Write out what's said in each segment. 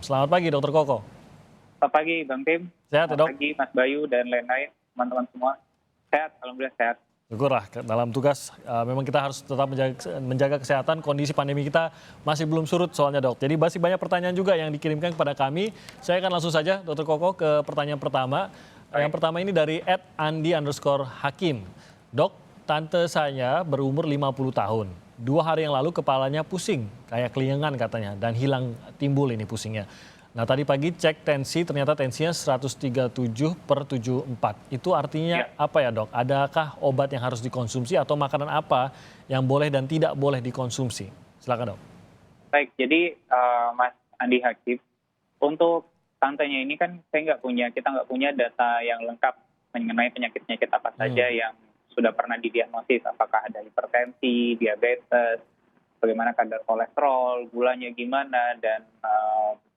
Selamat pagi Dokter Koko. Selamat pagi Bang Tim, Sehat ya selamat Dok? pagi Mas Bayu dan lain-lain, teman-teman semua. Sehat, alhamdulillah sehat. Syukurlah dalam tugas memang kita harus tetap menjaga kesehatan, kondisi pandemi kita masih belum surut soalnya Dok. Jadi masih banyak pertanyaan juga yang dikirimkan kepada kami. Saya akan langsung saja Dokter Koko ke pertanyaan pertama. Yang Baik. pertama ini dari @andi_hakim. Dok, tante saya berumur 50 tahun. 2 hari yang lalu kepalanya pusing, kayak kelingan katanya, dan hilang timbul ini pusingnya. Nah tadi pagi cek tensi, ternyata tensinya 137/74. Itu artinya Ya, apa ya Dok? Adakah obat yang harus dikonsumsi atau makanan apa yang boleh dan tidak boleh dikonsumsi? Silakan Dok. baik. Jadi Mas Andi Hakim, untuk tantenya ini kan kita nggak punya data yang lengkap mengenai penyakit-penyakit apa saja Hmm, yang sudah pernah didiagnosis, apakah ada hipertensi, diabetes, bagaimana kadar kolesterol, gulanya gimana, dan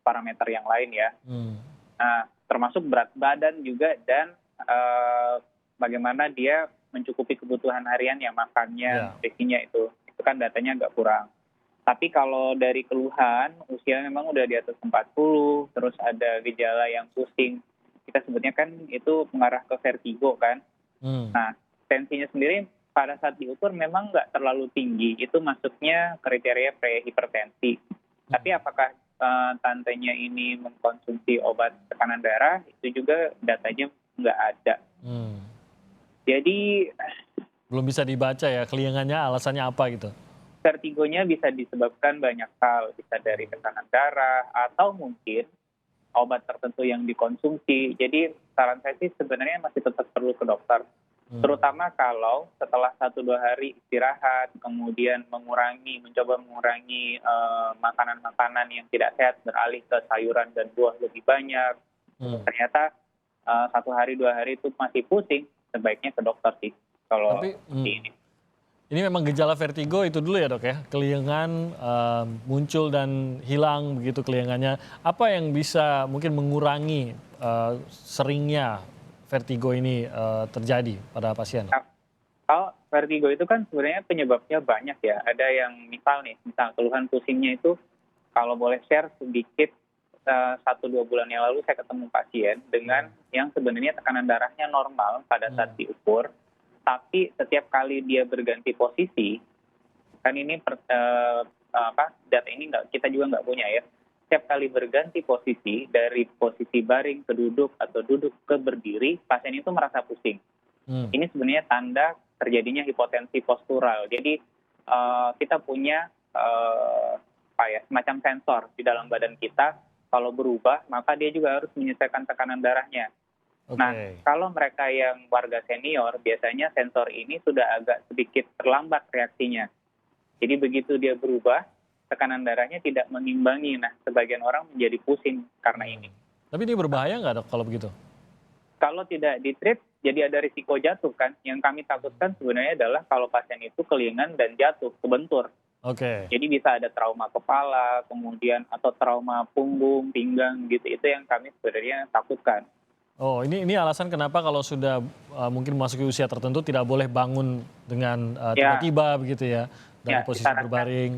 parameter yang lain ya. hmm, Nah, termasuk berat badan juga dan bagaimana dia mencukupi kebutuhan harian yang makannya, ya. nutrisinya itu kan datanya agak kurang. Tapi kalau dari keluhan, usia memang udah di atas 40, terus ada gejala yang pusing. Kita sebutnya kan itu mengarah ke vertigo kan. Hmm, Nah, tensinya sendiri pada saat diukur memang nggak terlalu tinggi, itu masuknya kriteria prehipertensi. Tapi hmm, apakah tantenya ini mengkonsumsi obat tekanan darah, itu juga datanya nggak ada. hmm. Jadi Belum bisa dibaca ya kelingannya alasannya apa gitu. vertigonya bisa disebabkan banyak hal, bisa dari tekanan darah atau mungkin obat tertentu yang dikonsumsi. Jadi saran saya sih sebenarnya masih tetap perlu ke dokter. Hmm, Terutama kalau setelah 1-2 hari istirahat, kemudian mencoba mengurangi makanan-makanan yang tidak sehat, beralih ke sayuran dan buah lebih banyak. hmm. Ternyata 1 hari 2 hari itu masih pusing, sebaiknya ke dokter sih kalau Tapi seperti ini. ini memang gejala vertigo itu dulu ya Dok ya, kelingan muncul dan hilang begitu kelingannya. Apa yang bisa mungkin mengurangi seringnya vertigo ini terjadi pada pasien? Nah, kalau vertigo itu kan sebenarnya penyebabnya banyak ya. Ada yang misal keluhan pusingnya itu kalau boleh share sedikit, 1-2 bulan yang lalu saya ketemu pasien dengan Hmm, yang sebenarnya tekanan darahnya normal pada saat hmm, diukur, tapi setiap kali dia berganti posisi, kan ini data ini kita juga nggak punya ya. Setiap kali berganti posisi, dari posisi baring ke duduk atau duduk ke berdiri, pasien itu merasa pusing. hmm. Ini sebenarnya tanda terjadinya hipotensi postural. Jadi kita punya semacam sensor di dalam badan kita. Kalau berubah, maka dia juga harus menyesuaikan tekanan darahnya. Nah, Oke. kalau mereka yang warga senior, biasanya sensor ini sudah agak sedikit terlambat reaksinya. Jadi begitu dia berubah, tekanan darahnya tidak mengimbangi. Nah, sebagian orang menjadi pusing karena Hmm. ini. Tapi ini berbahaya nggak Dok kalau begitu? Kalau tidak di-treat, jadi ada risiko jatuh kan. Yang kami takutkan sebenarnya adalah kalau pasien itu kelingan dan jatuh, kebentur. Oke. Jadi bisa ada trauma kepala, kemudian atau trauma punggung, pinggang gitu. Itu yang kami sebenarnya takutkan. Oh ini alasan kenapa kalau sudah mungkin memasuki usia tertentu tidak boleh bangun dengan Ya, tiba-tiba begitu ya dari ya posisi disarankan. berbaring.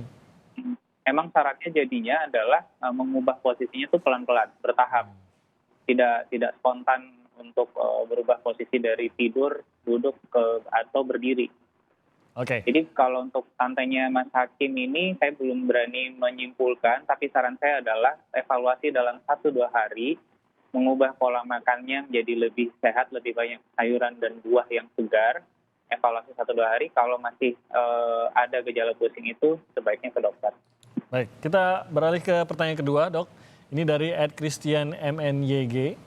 Memang syaratnya jadinya adalah mengubah posisinya itu pelan-pelan, bertahap. Tidak spontan untuk berubah posisi dari tidur, duduk atau berdiri. Oke. Jadi kalau untuk tantenya Mas Hakim ini saya belum berani menyimpulkan, tapi saran saya adalah evaluasi dalam 1-2 hari, mengubah pola makannya menjadi lebih sehat, lebih banyak sayuran dan buah yang segar. Evaluasi 1-2 hari, kalau masih ada gejala pusing itu sebaiknya ke dokter. Baik, kita beralih ke pertanyaan kedua, Dok. Ini dari @christianmnyg.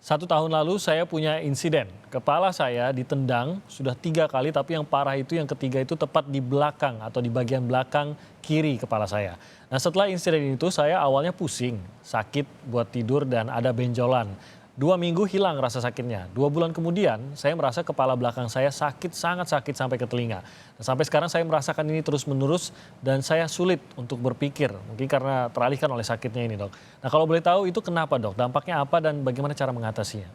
1 tahun lalu saya punya insiden. Kepala saya ditendang sudah 3 kali, tapi yang parah itu yang ketiga itu tepat di belakang atau di bagian belakang kiri kepala saya. Nah setelah insiden itu saya awalnya pusing, sakit buat tidur dan ada benjolan. 2 minggu hilang rasa sakitnya. 2 bulan kemudian saya merasa kepala belakang saya sakit, sangat sakit sampai ke telinga. Dan sampai sekarang saya merasakan ini terus menerus dan saya sulit untuk berpikir. Mungkin karena teralihkan oleh sakitnya ini Dok. Nah kalau boleh tahu itu kenapa Dok? Dampaknya apa dan bagaimana cara mengatasinya?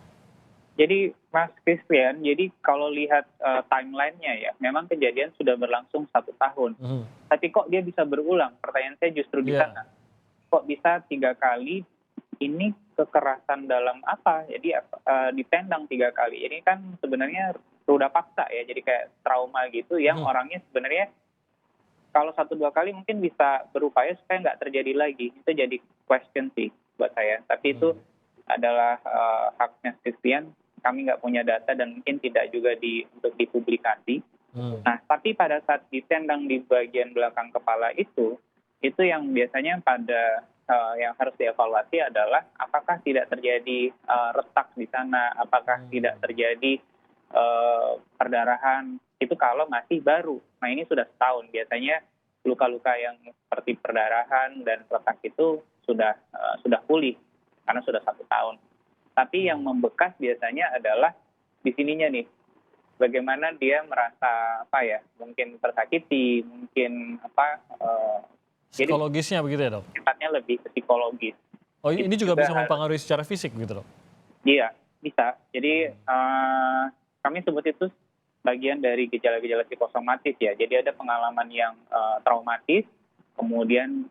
Jadi Mas Christian, jadi kalau lihat timelinenya ya, memang kejadian sudah berlangsung 1 tahun. Mhm. Tapi kok dia bisa berulang? Pertanyaan saya justru di Iya. sana. Kok bisa 3 kali ini kekerasan dalam apa? Jadi ditendang 3 kali. Ini kan sebenarnya ruda paksa ya, jadi kayak trauma gitu yang Hmm. orangnya sebenarnya kalau 1-2 kali mungkin bisa berupaya supaya nggak terjadi lagi. Itu jadi question sih buat saya. Tapi itu adalah haknya Christian. Kami nggak punya data dan mungkin tidak juga untuk dipublikasi. Hmm. Nah, tapi pada saat ditendang di bagian belakang kepala itu yang biasanya yang harus dievaluasi adalah apakah tidak terjadi retak di sana, apakah tidak terjadi perdarahan, itu kalau masih baru. Nah, ini sudah setahun. Biasanya luka-luka yang seperti perdarahan dan retak itu sudah pulih karena sudah 1 tahun. Tapi yang membekas biasanya adalah di sininya nih, bagaimana dia merasa mungkin tersakiti, mungkin jadi Psikologisnya begitu ya, Dok? sifatnya lebih ke psikologis. Oh, Itu ini juga bisa juga mempengaruhi secara fisik begitu, Dok? iya, bisa. Jadi kami sebut itu bagian dari gejala-gejala psikosomatis ya. Jadi ada pengalaman yang traumatis, kemudian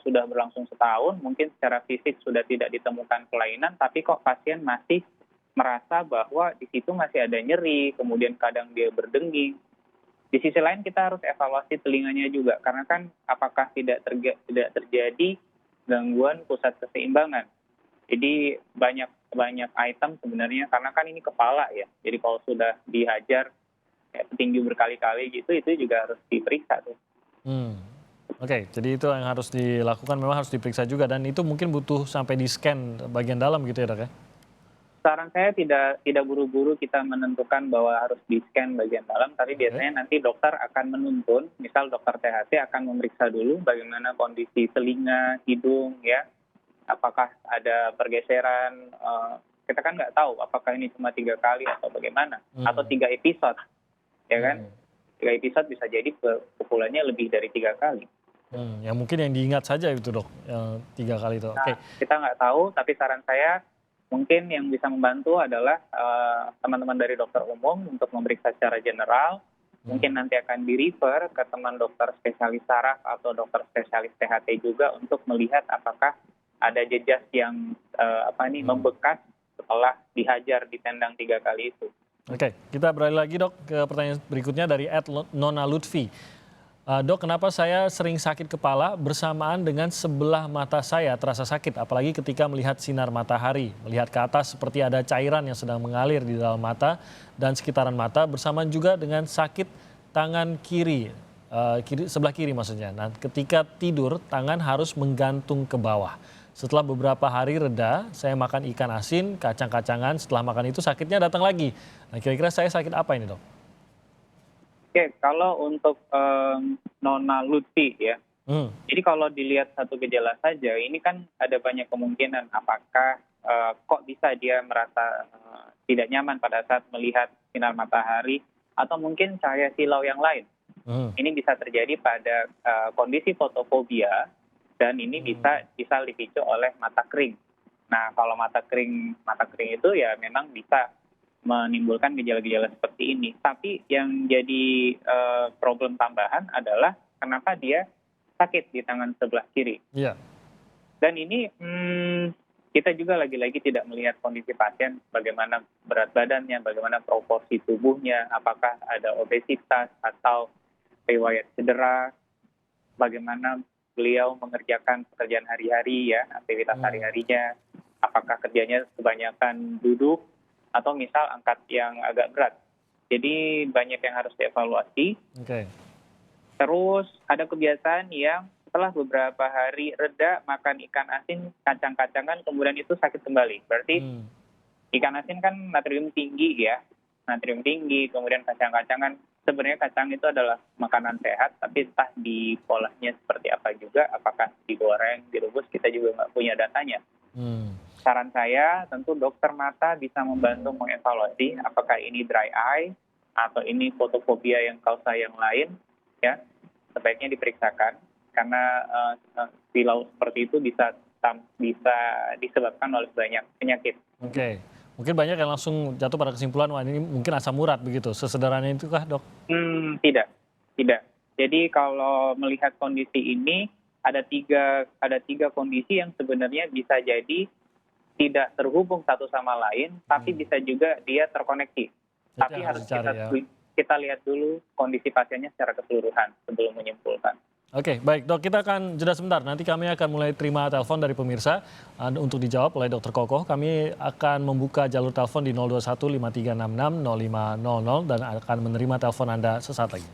sudah berlangsung setahun, mungkin secara fisik sudah tidak ditemukan kelainan, tapi kok pasien masih merasa bahwa di situ masih ada nyeri, kemudian kadang dia berdenging. Di sisi lain kita harus evaluasi telinganya juga, karena kan apakah tidak terjadi gangguan pusat keseimbangan. Jadi banyak item sebenarnya, karena kan ini kepala ya. Jadi kalau sudah dihajar kayak petinju berkali-kali gitu, itu juga harus diperiksa tuh. Oke, jadi itu yang harus dilakukan, memang harus diperiksa juga, dan itu mungkin butuh sampai di-scan bagian dalam gitu ya, Dok ya? Saran saya tidak buru-buru kita menentukan bahwa harus di-scan bagian dalam, tapi biasanya nanti dokter akan menuntun, misal dokter THT akan memeriksa dulu bagaimana kondisi telinga, hidung ya, apakah ada pergeseran, kita kan nggak tahu apakah ini cuma 3 kali atau bagaimana, atau 3 episode, ya kan? 3 episode bisa jadi pukulannya lebih dari 3 kali. Ya mungkin yang diingat saja itu, Dok, yang 3 kali itu. Oke. Nah, kita nggak tahu, tapi saran saya mungkin yang bisa membantu adalah teman-teman dari dokter umum untuk memeriksa secara general. Mungkin nanti akan di-refer ke teman dokter spesialis saraf atau dokter spesialis THT juga untuk melihat apakah ada jejas yang membekas setelah dihajar, ditendang 3 kali itu. Oke, kita beralih lagi, Dok, ke pertanyaan berikutnya dari @Nona Lutfi. Dok, kenapa saya sering sakit kepala bersamaan dengan sebelah mata saya terasa sakit, apalagi ketika melihat sinar matahari, melihat ke atas seperti ada cairan yang sedang mengalir di dalam mata dan sekitaran mata, bersamaan juga dengan sakit tangan kiri, sebelah kiri maksudnya. Nah, ketika tidur, tangan harus menggantung ke bawah. Setelah beberapa hari reda, saya makan ikan asin, kacang-kacangan, setelah makan itu sakitnya datang lagi. Nah, kira-kira saya sakit apa ini, Dok? Oke, kalau untuk Nona Lutfi ya, jadi kalau dilihat satu gejala saja, ini kan ada banyak kemungkinan apakah kok bisa dia merasa tidak nyaman pada saat melihat sinar matahari, atau mungkin cahaya silau yang lain. Ini bisa terjadi pada kondisi fotofobia, dan ini bisa dipicu oleh mata kering. Nah, kalau mata kering itu ya memang bisa menimbulkan gejala-gejala seperti ini. Tapi yang jadi problem tambahan adalah kenapa dia sakit di tangan sebelah kiri. Iya. Dan ini kita juga lagi-lagi tidak melihat kondisi pasien, bagaimana berat badannya, bagaimana proporsi tubuhnya, apakah ada obesitas atau riwayat cedera, bagaimana beliau mengerjakan pekerjaan hari-hari ya, aktivitas hari-harinya, apakah kerjanya kebanyakan duduk, atau misal angkat yang agak berat. Jadi banyak yang harus dievaluasi. Oke. Terus ada kebiasaan yang setelah beberapa hari reda makan ikan asin, kacang-kacangan, kemudian itu sakit kembali. Berarti ikan asin kan natrium tinggi ya, natrium tinggi, kemudian kacang-kacangan. Sebenarnya kacang itu adalah makanan sehat, tapi entah di polanya seperti apa juga, apakah digoreng, direbus, kita juga nggak punya datanya. Saran saya, tentu dokter mata bisa membantu mengevaluasi apakah ini dry eye atau ini fotofobia yang kausa yang lain, ya sebaiknya diperiksakan karena silau seperti itu bisa disebabkan oleh banyak penyakit. Oke, mungkin banyak yang langsung jatuh pada kesimpulan wah ini mungkin asam urat begitu. Sesederhana itu kah, Dok? Tidak. Jadi kalau melihat kondisi ini, ada tiga kondisi yang sebenarnya bisa jadi tidak terhubung satu sama lain, tapi bisa juga dia terkoneksi. Itu Tapi yang harus harus dicari ya. kita lihat dulu kondisi pasiennya secara keseluruhan sebelum menyimpulkan. Oke, baik dok, kita akan jeda sebentar. Nanti kami akan mulai terima telepon dari pemirsa untuk dijawab oleh Dr. Kokoh. Kami akan membuka jalur telepon di 021 5366 0500 dan akan menerima telepon Anda sesaat lagi.